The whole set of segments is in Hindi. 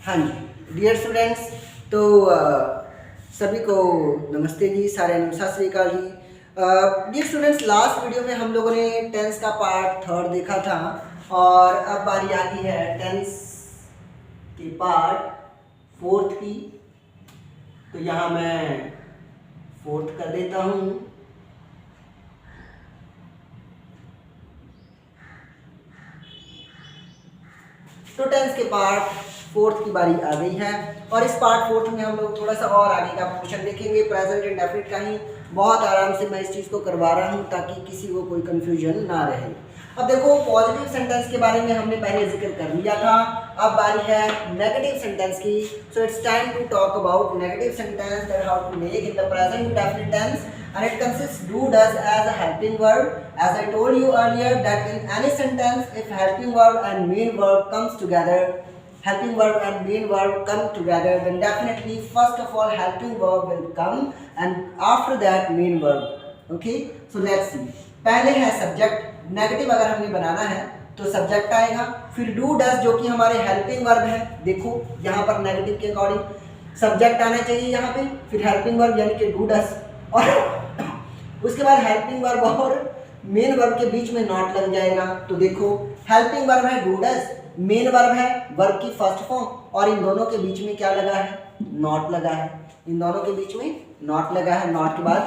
हाँ जी डियर स्टूडेंट्स, तो सभी को नमस्ते जी, सारे सत श्री अकाल जी। डियर स्टूडेंट्स, लास्ट वीडियो में हम लोगों ने टेंस का पार्ट थर्ड देखा था और अब बारी आ गई है टेंस के पार्ट फोर्थ की। तो यहाँ मैं फोर्थ कर देता हूँ। तो टेंस के पार्ट फोर्थ की बारी आ गई है और इस पार्ट फोर्थ में हम लोग थोड़ा सा और आगे का पोर्शन देखेंगे। प्रेजेंट इंडेफिनिट का ही बहुत आराम से मैं इस चीज़ को करवा रहा हूँ ताकि किसी को कोई कंफ्यूजन ना रहे। अब देखो, पॉजिटिव सेंटेंस के बारे में हमने पहले जिक्र कर लिया था। अब बारी है नेगेटिव सेंटेंस की। So it's time to talk about negative sentence that how to make in the present indefinite tense, and it consists do does as a helping verb. As I told you earlier that in any sentence, if helping verb and main verb comes together, then definitely first of all helping verb will come and after that main verb. Okay, so let's see. पहले है सब्जेक्ट। नेगेटिव अगर हमें बनाना है तो सब्जेक्ट आएगा, फिर डू डज जो कि हमारे हेल्पिंग वर्ब है। देखो यहाँ पर नेगेटिव के अकॉर्डिंग सब्जेक्ट आना चाहिए यहाँ पे, फिर हेल्पिंग वर्ब यानी कि डू डज, और उसके बाद हेल्पिंग वर्ब और मेन वर्ब के बीच में नॉट लग जाएगा। तो देखो हेल्पिंग वर्ब है डू डज, मेन वर्ब है वर्ब की फर्स्ट फॉर्म, और इन दोनों के बीच में क्या लगा है? नॉट लगा है। इन दोनों के बीच में नॉट लगा है। नॉट के बाद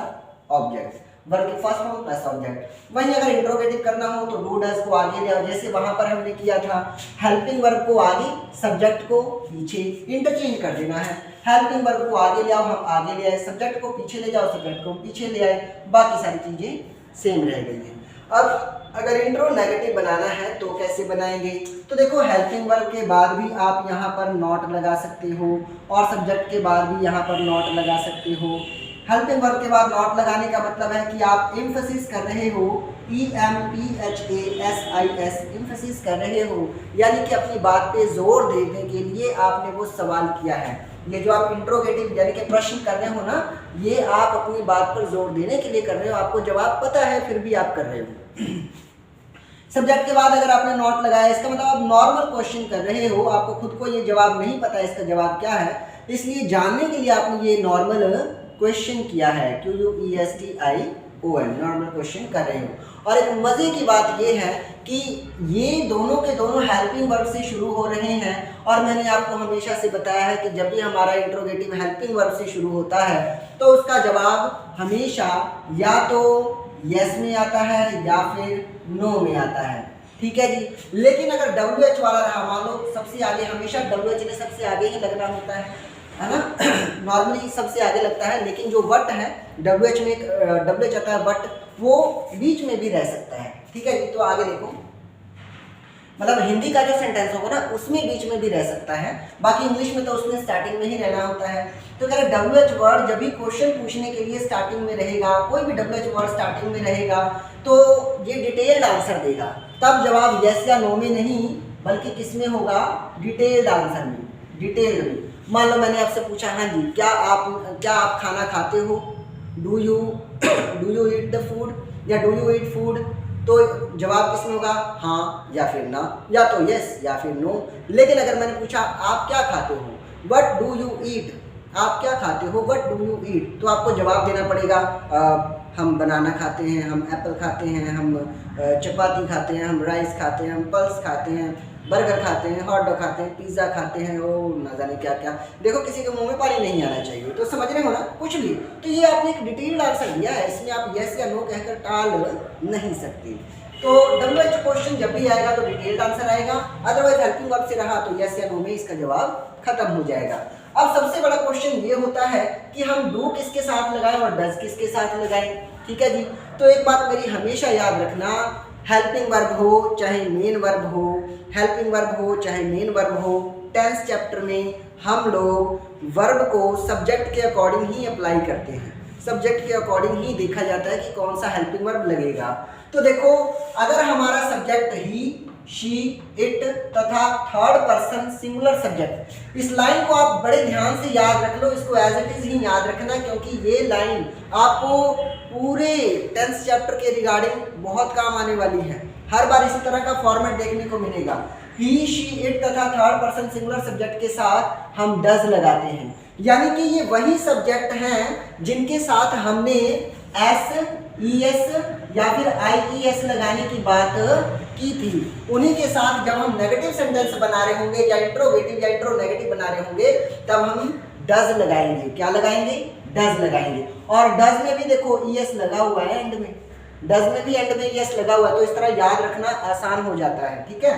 ऑब्जेक्ट, वर्ब की फर्स्ट फॉर्म प्लस ऑब्जेक्ट। वहीं अगर इंट्रोगेटिव करना हो तो डू डज को आगे ले आओ, जैसे वहां पर हमने किया था। हेल्पिंग वर्ब को आगे, सब्जेक्ट को पीछे, इंटरचेंज कर देना है। हेल्पिंग वर्ब को आगे ले आओ, हम आगे ले आए, सब्जेक्ट को पीछे ले जाओ, सब्जेक्ट को पीछे ले आए, बाकी सारी चीजें सेम रह गई हैं। अब अगर इंट्रो नेगेटिव बनाना है तो कैसे बनाएंगे? तो देखो हेल्पिंग वर्ब के बाद भी आप यहाँ पर नॉट लगा सकते हो और सब्जेक्ट के बाद भी यहाँ पर नॉट लगा सकते हो। हेल्पिंग वर्ब के बाद नॉट लगाने का मतलब है कि आप एम्फसिस कर रहे हो, EMPHASIS, एम्फसिस कर रहे हो, यानी कि अपनी बात पे जोर देने के लिए आपने वो सवाल किया है। ये जो आप इंट्रोगेटिव यानी कि प्रश्न कर रहे हो ना, ये आप अपनी बात पर जोर देने के लिए कर रहे हो। आपको जवाब पता है फिर भी आप कर रहे हो। सब्जेक्ट के बाद अगर आपने नॉट लगाया, इसका मतलब आप नॉर्मल क्वेश्चन कर रहे हो, आपको खुद को ये जवाब नहीं पता इसका जवाब क्या है, इसलिए जानने के लिए आपने ये नॉर्मल क्वेश्चन किया है। QUESTION, नॉर्मल क्वेश्चन कर रहे हो। और एक मजे की बात ये है कि ये दोनों के दोनों हेल्पिंग वर्ब से शुरू हो रहे हैं, और मैंने आपको हमेशा से बताया है कि जब भी हमारा इंट्रोगेटिव हेल्पिंग वर्ब से शुरू होता है तो उसका जवाब हमेशा या तो यस में आता है या फिर नो में आता है। ठीक है जी। लेकिन अगर WH वाला रहा, मान लो सबसे आगे, हमेशा WH ने सबसे आगे ही लगना होता है ना, नॉर्मली सबसे आगे लगता है, लेकिन जो वट है WH में WH आता है वट, वो बीच में भी रह सकता है। ठीक है जी। तो आगे देखो, मतलब हिंदी का जो सेंटेंस होगा ना उसमें बीच में भी रह सकता है, बाकी इंग्लिश में तो उसमें स्टार्टिंग में ही रहना होता है। तो कह रहे WH वर्ड जब भी क्वेश्चन पूछने के लिए स्टार्टिंग में रहेगा, कोई भी WH वर्ड स्टार्टिंग में रहेगा तो ये डिटेल्ड आंसर देगा। तब जवाब यस या नो में नहीं बल्कि किस में होगा? डिटेल्ड आंसर में, डिटेल्ड में। मान लो मैंने आपसे पूछा, हाँ जी क्या आप खाना खाते हो? Do you eat the food या डू यू ईट फूड? तो जवाब किसमें होगा? हाँ या फिर ना, या तो यस या फिर नो। लेकिन अगर मैंने पूछा आप क्या खाते हो? What do you eat? आप क्या खाते हो? What do you eat? तो आपको जवाब देना पड़ेगा हम बनाना खाते हैं, हम एप्पल खाते हैं, हम चपाती खाते हैं, हम राइस खाते हैं, हम पल्स खाते हैं, बर्गर खाते हैं, हॉट डॉग खाते हैं, पिज़्ज़ा खाते हैं, ओ ना जाने क्या क्या। देखो किसी के मुंह में पानी नहीं आना चाहिए, तो समझ रहे हो ना कुछ भी। तो ये आपने एक डिटेल्ड आंसर दिया है, इसमें आप यस या नो कहकर टाल नहीं सकते। तो WH क्वेश्चन जब भी आएगा तो डिटेल्ड आंसर आएगा, अदरवाइज हेल्पिंग वर्ब से रहा तो यस या नो में इसका जवाब खत्म हो जाएगा। अब सबसे बड़ा क्वेश्चन ये होता है कि हम डू किसके साथ लगाएं और डज किसके साथ लगाएं। ठीक है जी। तो एक बात मेरी हमेशा याद रखना, हेल्पिंग वर्ब हो चाहे मेन वर्ब हो, हेल्पिंग वर्ब हो चाहे मेन वर्ब हो, टेंस चैप्टर में हम लोग वर्ब को सब्जेक्ट के अकॉर्डिंग ही अप्लाई करते हैं। सब्जेक्ट के अकॉर्डिंग ही देखा जाता है कि कौन सा हेल्पिंग वर्ब लगेगा। तो देखो अगर हमारा सब्जेक्ट ही, शी, इट तथा थर्ड पर्सन सिंगुलर सब्जेक्ट, इस लाइन को आप बड़े ध्यान से याद रख लो, इसको एज इट इज ही याद रखना, क्योंकि ये लाइन आपको पूरे टेंस चैप्टर के रिगार्डिंग बहुत काम आने वाली है। हर बार इसी तरह का फॉर्मेट देखने को मिलेगा। ही शी इट तथा थर्ड पर्सन सिंगुलर सब्जेक्ट के साथ हम डज लगाते हैं, यानी कि ये वही सब्जेक्ट हैं जिनके साथ हमने एस ई एस या फिर आई ई एस लगाने की बात की थी। उन्हीं के साथ जब हम नेगेटिव सेंटेंस बना रहे होंगे या इंट्रोगेटिव या इंट्रोनेगेटिव बना रहे होंगे तब हम डज लगाएंगे। क्या लगाएंगे? डज लगाएंगे। और डज में भी देखो ई एस लगा हुआ है एंड में, डज में भी एंड में ई एस लगा हुआ है, तो इस तरह याद रखना आसान हो जाता है। ठीक है,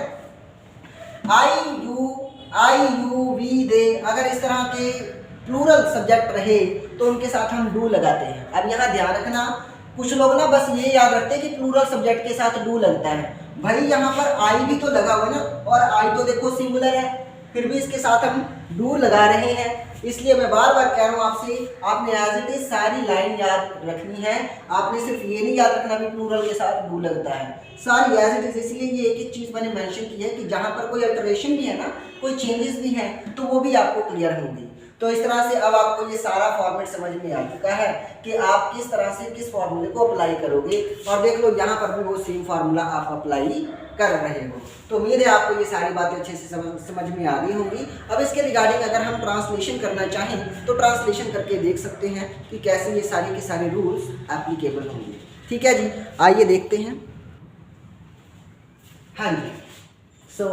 आई यू वी दे, अगर इस तरह के प्लूरल सब्जेक्ट रहे तो उनके साथ हम डू लगाते हैं। अब यहाँ ध्यान रखना, कुछ लोग ना बस ये याद रखते हैं कि प्लूरल सब्जेक्ट के साथ डू लगता है। भाई यहाँ पर आई भी तो लगा हुआ है ना, और आई तो देखो सिंगुलर है, फिर भी इसके साथ हम डू लगा रहे हैं। इसलिए मैं बार बार कह रहा हूँ आपसे, आपने एज इट इज सारी लाइन याद रखनी है। आपने सिर्फ ये नहीं याद रखना भी प्लूरल के साथ डू लगता है, सारी एज इट इज। इसलिए ये एक एक चीज़ मैंने मेंशन की है कि जहाँ पर कोई अल्टरेशन भी है ना, कोई चेंजेस भी हैं, तो वो भी आपको क्लियर होंगी। तो इस तरह से अब आपको ये सारा फॉर्मेट समझ में आ चुका है कि आप किस तरह से किस फॉर्मूले को अप्लाई करोगे। और देख लो यहाँ पर भी वो सेम फार्मूला आप अप्लाई कर रहे हो। तो उम्मीद है आपको ये सारी बातें अच्छे से समझ में आ गई होंगी। अब इसके रिगार्डिंग अगर हम ट्रांसलेशन करना चाहें तो ट्रांसलेशन करके देख सकते हैं कि कैसे ये सारे के सारे रूल्स एप्लीकेबल होंगे। ठीक है जी, आइए देखते हैं। हाँ जी, so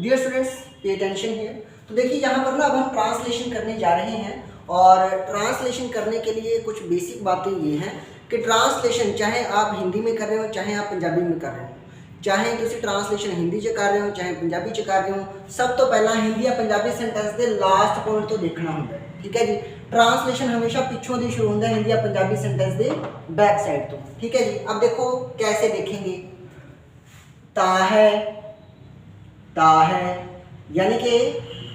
dear students pay attention here. तो देखिए यहाँ पर ना अब हम ट्रांसलेशन करने जा रहे हैं, और ट्रांसलेशन करने के लिए कुछ बेसिक बातें ये हैं कि ट्रांसलेशन चाहे आप हिंदी में कर रहे हो चाहे आप पंजाबी में कर रहे हो, चाहे तुसी ट्रांसलेशन हिंदी च कर रहे हो चाहे पंजाबी च कर रहे हो, सब तो पहला हिंदी या पंजाबी सेंटेंस के लास्ट पॉइंट तो देखना होता है। ठीक है जी, ट्रांसलेशन हमेशा पिछों दी शुरू होता है हिंदी या पंजाबी सेंटेंस के बैक साइड तो। ठीक है जी, अब देखो कैसे देखेंगे। ता है यानी कि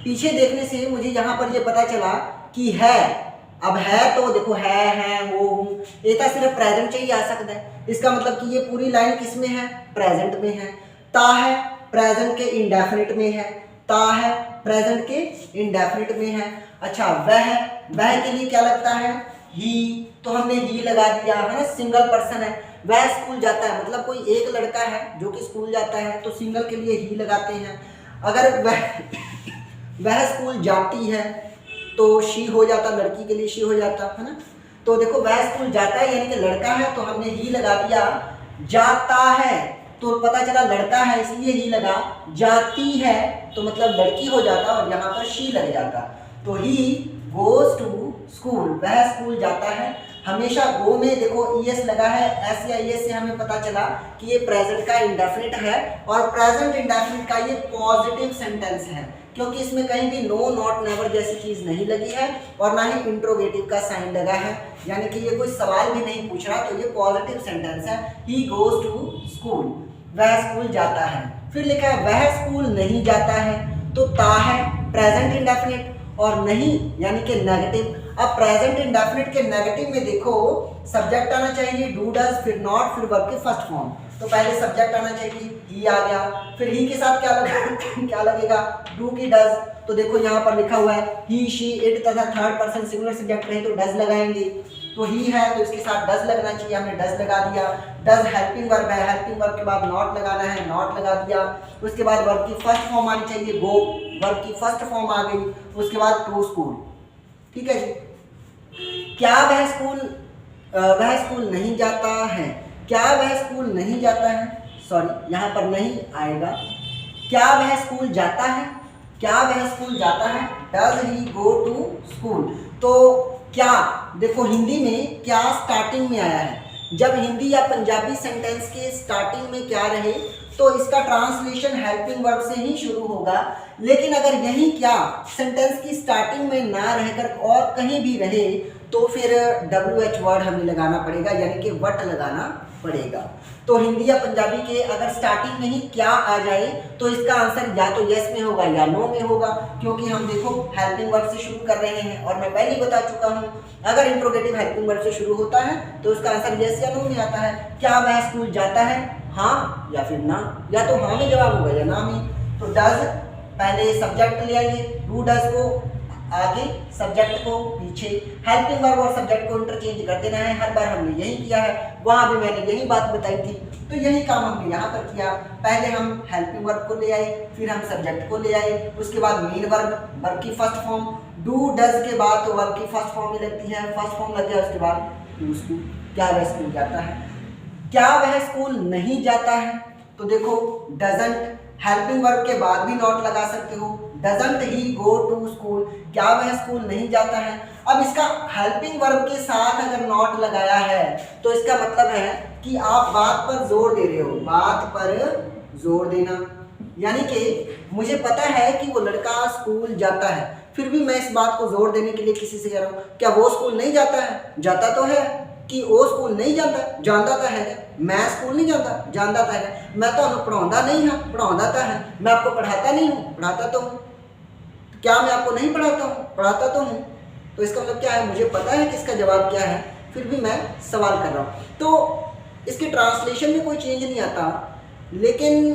पीछे देखने से मुझे यहाँ पर ये पता चला कि है। अब है तो देखो है हो हूँ, ये तो सिर्फ प्रेजेंट चाहिए आ सकता है। इसका मतलब कि ये पूरी लाइन किस में है? प्रेजेंट में है। ता है प्रेजेंट के इंडेफिनिट में है, ता है प्रेजेंट के इंडेफिनिट में है। अच्छा, वह के लिए क्या लगता है? ही, तो हमने ही लगा दिया है ना, सिंगल पर्सन है। वह स्कूल जाता है, मतलब कोई एक लड़का है जो कि स्कूल जाता है, तो सिंगल के लिए ही लगाते हैं। अगर वह स्कूल जाती है तो शी हो जाता, लड़की के लिए शी हो जाता है ना। तो देखो वह स्कूल जाता है यानी कि लड़का है, तो हमने ही लगा दिया। जाता है तो पता चला लड़का है इसलिए ही लगा, जाती है तो मतलब लड़की हो जाता और यहाँ पर शी लग जाता। तो ही गोज टू स्कूल, वह स्कूल जाता है। हमेशा गो में देखो ईएस लगा है, एस या ईएस से हमें पता चला कि ये प्रेजेंट का इंडेफिनिट है, और प्रेजेंट इंडेफिनिट का ये पॉजिटिव सेंटेंस है क्योंकि इसमें कहीं भी नो नॉट नेवर जैसी चीज़ नहीं लगी है और ना ही इंट्रोगेटिव का साइन लगा है, यानी कि ये कोई सवाल भी नहीं पूछ रहा, तो ये पॉजिटिव सेंटेंस है। ही गोज टू स्कूल, वह स्कूल जाता है। फिर लिखा है वह स्कूल नहीं जाता है, तो ता है प्रेजेंट इंडेफिनिट और नहीं यानी कि नेगेटिव। अब प्रेजेंट इंडेफिनिट के नेगेटिव में देखो सब्जेक्ट आना चाहिए, डू डज, फिर नॉट, फिर वर्ब के फर्स्ट फॉर्म। तो पहले सब्जेक्ट आना चाहिए, ही आ गया, फिर ही के साथ क्या लगेगा? डू की डज। तो देखो यहाँ पर लिखा हुआ है ही शी इट तथा थर्ड पर्सन सिंगुलर सब्जेक्ट रहे तो डज लगाएंगे। तो ही है तो इसके साथ डज लगना चाहिए, हमने डज लगा दिया। डज हेल्पिंग वर्ब है, हेल्पिंग वर्ब के बाद नॉट लगाना है, नॉट लगा दिया। उसके बाद वर्ब की फर्स्ट फॉर्म आनी चाहिए, गो, वर्ब की फर्स्ट फॉर्म आ गई। उसके बाद टू स्कूल। ठीक है जी, क्या वह स्कूल नहीं जाता है? क्या वह स्कूल नहीं जाता है? सॉरी, यहाँ पर नहीं आएगा। क्या वह स्कूल जाता है? क्या वह स्कूल जाता है? Does he go to school? तो क्या देखो हिंदी में क्या स्टार्टिंग में आया है। जब हिंदी या पंजाबी सेंटेंस के स्टार्टिंग में क्या रहे तो इसका ट्रांसलेशन हेल्पिंग वर्ब से ही शुरू होगा। लेकिन अगर यही क्या सेंटेंस की स्टार्टिंग में ना रहकर और कहीं भी रहे तो फिर WH वर्ड हमें लगाना पड़ेगा, यानी कि वट लगाना पड़ेगा। तो हिंदी या पंजाबी के अगर स्टार्टिंग में ही क्या आ जाए तो इसका आंसर या तो यस में होगा या नो में होगा, क्योंकि हम देखो हेल्पिंग वर्ब से शुरू कर रहे हैं और मैं पहले ही बता चुका हूँ अगर इंट्रोगेटिव हेल्पिंग वर्ब से शुरू होता है तो उसका आंसर यस या नो में आता है। क्या वह स्कूल जाता है? हाँ या फिर ना, या तो हाँ में जवाब होगा या ना में। तो डज पहले सब्जेक्ट ले आइए, डू डज को आगे, सब्जेक्ट को पीछे। हेल्पिंग वर्ब और सब्जेक्ट को इंटरचेंज कर देना है, हर बार हमने यही किया है, वहाँ भी मैंने यही बात बताई थी। तो यही काम हमने यहाँ पर किया। पहले हम हेल्पिंग वर्ब को ले आए, फिर हम सब्जेक्ट को ले आए, उसके बाद मेन वर्ब की फर्स्ट फॉर्म, डू डज के बाद तो वर्ब की फर्स्ट फॉर्म ही लगती है, फर्स्ट फॉर्म लग गया, उसके बाद टू स्कूल, क्या वह स्कूल जाता है। क्या वह स्कूल नहीं जाता है, तो देखो डजंट, हेल्पिंग वर्ब के बाद भी नॉट लगा सकते हो, doesn't he go to school, क्या वह स्कूल नहीं जाता है। अब इसका हेल्पिंग वर्ब के साथ अगर नॉट लगाया है तो इसका मतलब है कि आप बात पर जोर दे रहे हो, बात पर जोर देना, यानी कि मुझे पता है कि वो लड़का स्कूल जाता है, फिर भी मैं इस बात को जोर देने के लिए किसी से कह रहा हूँ क्या वो स्कूल नहीं जाता है, जाता तो है, कि वो स्कूल नहीं जाता, जानता तो है, मैं स्कूल नहीं जाता, जानता तो है, मैं तो पढ़ाता नहीं हाँ, पढ़ाता तो है, मैं आपको पढ़ाता नहीं हूँ, पढ़ाता तो हूँ, क्या मैं आपको नहीं पढ़ाता हूँ, पढ़ाता तो हूँ। तो इसका मतलब क्या है, मुझे पता है कि इसका जवाब क्या है, फिर भी मैं सवाल कर रहा हूँ। तो इसके ट्रांसलेशन में कोई चेंज नहीं आता, लेकिन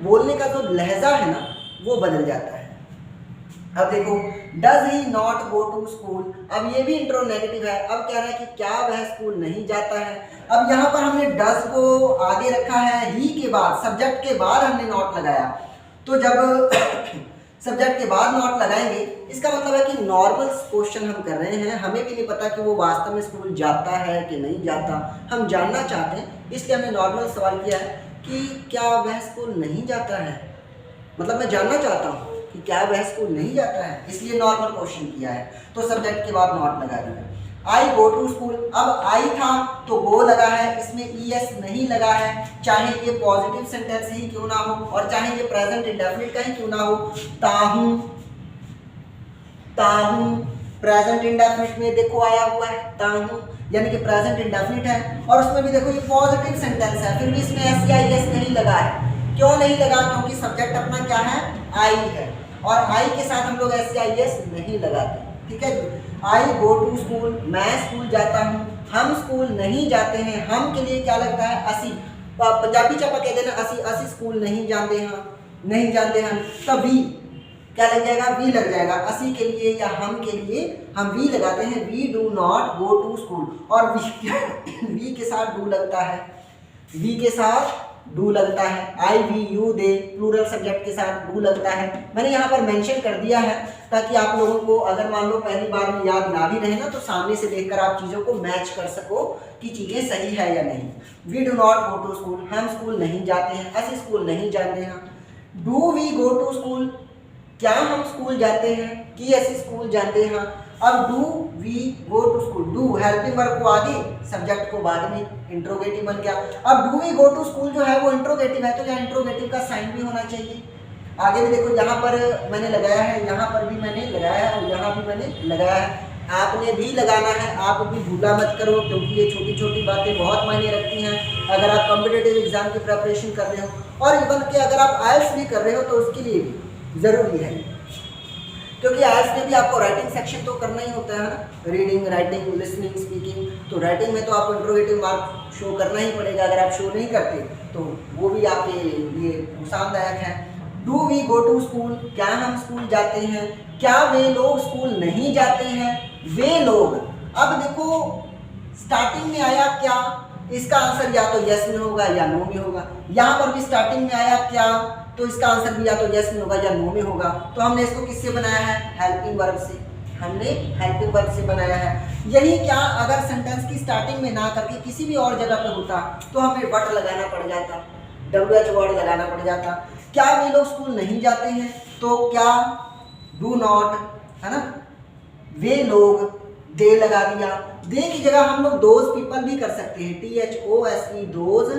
बोलने का जो लहजा है ना वो बदल जाता है। अब देखो does he not go to school, अब ये भी इंट्रोनेगेटिव है, अब कह रहा है कि क्या वह स्कूल नहीं जाता है। अब यहाँ पर हमने डज को आगे रखा है, ही के बाद, सब्जेक्ट के बाद हमने नॉट लगाया, तो जब सब्जेक्ट के बाद नॉट लगाएंगे इसका मतलब है कि नॉर्मल क्वेश्चन हम कर रहे हैं, हमें भी नहीं पता कि वो वास्तव में स्कूल जाता है कि नहीं जाता, हम जानना चाहते हैं, इसलिए हमने नॉर्मल सवाल किया है कि क्या वह स्कूल नहीं जाता है, मतलब मैं जानना चाहता हूँ कि क्या वह स्कूल नहीं जाता है, इसलिए नॉर्मल क्वेश्चन किया है, तो सब्जेक्ट के बाद नॉट लगा दिया। आई गो टू स्कूल, अब आई था तो गो लगा है, इसमें ईएस नहीं लगा है, चाहे ये पॉजिटिव सेंटेंस ही क्यों ना हो और चाहे ये प्रेजेंट इंडेफिनिट का ही क्यों ना हो। ताहूं, ताहूं प्रेजेंट इंडेफिनिट में देखो आया हुआ है ताहूं, यानी कि प्रेजेंट इंडेफिनिट है, और उसमें भी देखो ये पॉजिटिव सेंटेंस है, फिर भी इसमें एस या ईएस नहीं लगा है। क्यों नहीं लगा, क्योंकि सब्जेक्ट अपना क्या है, आई है, और आई के साथ हम लोग एस या ईएस नहीं लगाते, ठीक है। आई गो टू स्कूल, मैं स्कूल जाता हूँ, हम स्कूल नहीं जाते हैं, हम के लिए क्या लगता है, असी, पंजाबी चापा कह देना असी, असी स्कूल नहीं जाते हैं, नहीं जाते हैं, तब वी क्या लग जाएगा, वी लग जाएगा, असी के लिए या हम के लिए हम वी लगाते हैं, we do not go to school, और वी के साथ डू लगता है, वी के साथ डू लगता है, I we you they plural subject के साथ डू लगता है। मैंने यहाँ पर मेंशन कर दिया है ताकि आप लोगों को अगर मान लो पहली बार में याद ना भी रहे ना, तो सामने से देखकर आप चीज़ों को मैच कर सको कि चीज़ें सही है या नहीं। We do not go to school, हम स्कूल नहीं जाते हैं, अस स्कूल नहीं जाते हैं। Do we go to school, क्या हम स्कूल जाते हैं, कि अस स्कूल जाते हैं। अब do we go to school, do helping verb को आगे, सब्जेक्ट को बाद में, इंट्रोगेटिव बन गया। अब do we go to school जो है वो इंट्रोगेटिव है, तो यहाँ इंट्रोगेटिव का साइन भी होना चाहिए। आगे भी देखो यहाँ पर मैंने लगाया है, यहाँ पर भी मैंने लगाया है और यहाँ भी मैंने लगाया है, आपने भी लगाना है, आप भी भूला मत करो, क्योंकि ये छोटी छोटी बातें बहुत मायने रखती हैं अगर आप कॉम्पिटिटिव एग्जाम की प्रिपरेशन कर रहे हो, और इवन के अगर आप आइल्स भी कर रहे हो तो उसके लिए भी ज़रूरी है, क्योंकि आइल्स में भी आपको राइटिंग सेक्शन तो करना ही होता है ना, रीडिंग, राइटिंग, लिसनिंग, स्पीकिंग। तो राइटिंग में तो आपको इंट्रोगेटिव मार्क शो करना ही पड़ेगा, अगर आप शो नहीं करते तो वो भी आपके लिए नुकसानदायक है। Do we go to school, क्या हम स्कूल जाते हैं, क्या वे लोग स्कूल नहीं जाते हैं, वे लोग। अब देखो स्टार्टिंग में आया क्या, इसका आंसर या तो यस में होगा या नो में होगा। यहाँ पर भी स्टार्टिंग में आया क्या, तो इसका आंसर भी या तो यस में होगा या नो में होगा। तो हमने इसको किससे बनाया है, हेल्पिंग वर्ब से, हमने हेल्पिंग वर्ब से बनाया है। यही क्या अगर सेंटेंस की स्टार्टिंग में ना करके किसी भी और जगह पे होता तो हमें वट लगाना पड़ जाता, WH वर्ड लगाना पड़ जाता। क्या वे लोग स्कूल नहीं जाते हैं, तो क्या डू नॉट, है ना, वे लोग, दे लगा दिया। दे की जगह हम लोग दोज पीपल भी कर सकते हैं, THOSE, those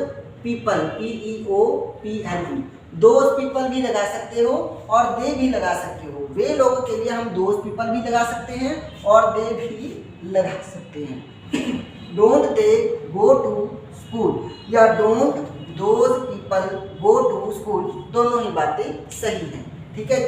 people, PEOPLE, those people भी लगा सकते हो और दे भी लगा सकते हो। वे लोगों के लिए हम दोज पीपल भी लगा सकते हैं और दे भी लगा सकते हैं। Don't they go to school या don't those people go to school, दोनों ही बातें सही हैं, ठीक है।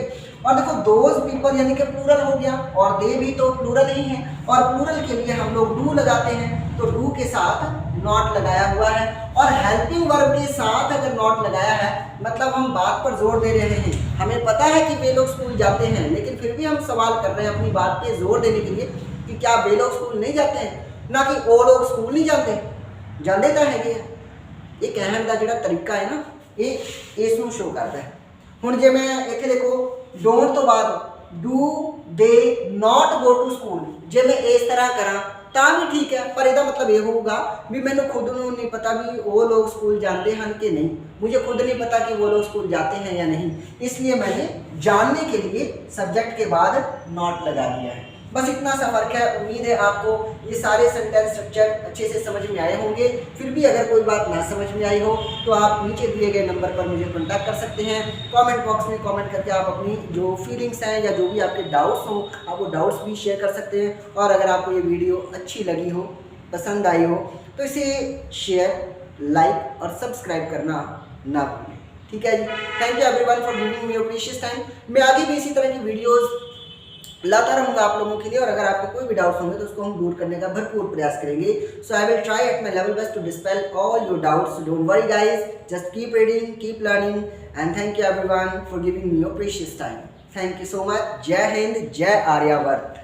और देखो दोज पीपल यानी कि प्लूरल हो गया और दे भी तो प्लूरल ही है, और प्लूरल के लिए हम लोग डू लगाते हैं, तो डू के साथ नॉट लगाया हुआ है। और हेल्पिंग वर्ब के साथ अगर नॉट लगाया है मतलब हम बात पर जोर दे रहे हैं, हमें पता है कि वे लोग स्कूल जाते हैं, लेकिन फिर भी हम सवाल कर रहे हैं अपनी बात पे जोर देने के लिए कि क्या वे लोग स्कूल नहीं जाते हैं, ना कि वो लोग स्कूल नहीं जाते। जाते तो है ये कहने का जो तरीका है ना, ये इसनों शो करता है। हुण जे मैं इत्थे देखो डोंट तो बाद do they not go to school, जे मैं इस तरह करा ਤਾਂ भी ठीक है, पर ਇਹਦਾ मतलब ये होगा भी मैंने खुद ਨੂੰ नहीं पता भी वो लोग स्कूल जाते हैं कि नहीं, मुझे खुद नहीं पता कि वो लोग स्कूल जाते हैं या नहीं, इसलिए मैंने जानने के लिए सब्जेक्ट के बाद नॉट लगा दिया है। बस इतना सा फर्क है। उम्मीद है आपको ये सारे सेंटेंस स्ट्रक्चर अच्छे से समझ में आए होंगे। फिर भी अगर कोई बात ना समझ में आई हो तो आप नीचे दिए गए नंबर पर मुझे कॉन्टैक्ट कर सकते हैं। कमेंट बॉक्स में कमेंट करके आप अपनी जो फीलिंग्स हैं या जो भी आपके डाउट्स हों आप वो डाउट्स भी शेयर कर सकते हैं। और अगर आपको ये वीडियो अच्छी लगी हो, पसंद आई हो, तो इसे शेयर, लाइक और सब्सक्राइब करना ना भूलें। ठीक है जी, thank you everyone for giving me your precious time. मैं आगे भी इसी तरह की वीडियोज़ लाता रहूँगा आप लोगों के लिए, और अगर आपके कोई भी डाउट्स होंगे तो उसको हम दूर करने का भरपूर प्रयास करेंगे। So I will try at my level best to dispel all your doubts. Don't worry guys, just keep reading, keep learning, and thank you everyone for giving me your precious time. Thank you so much. जय हिंद, जय आर्यावर्त।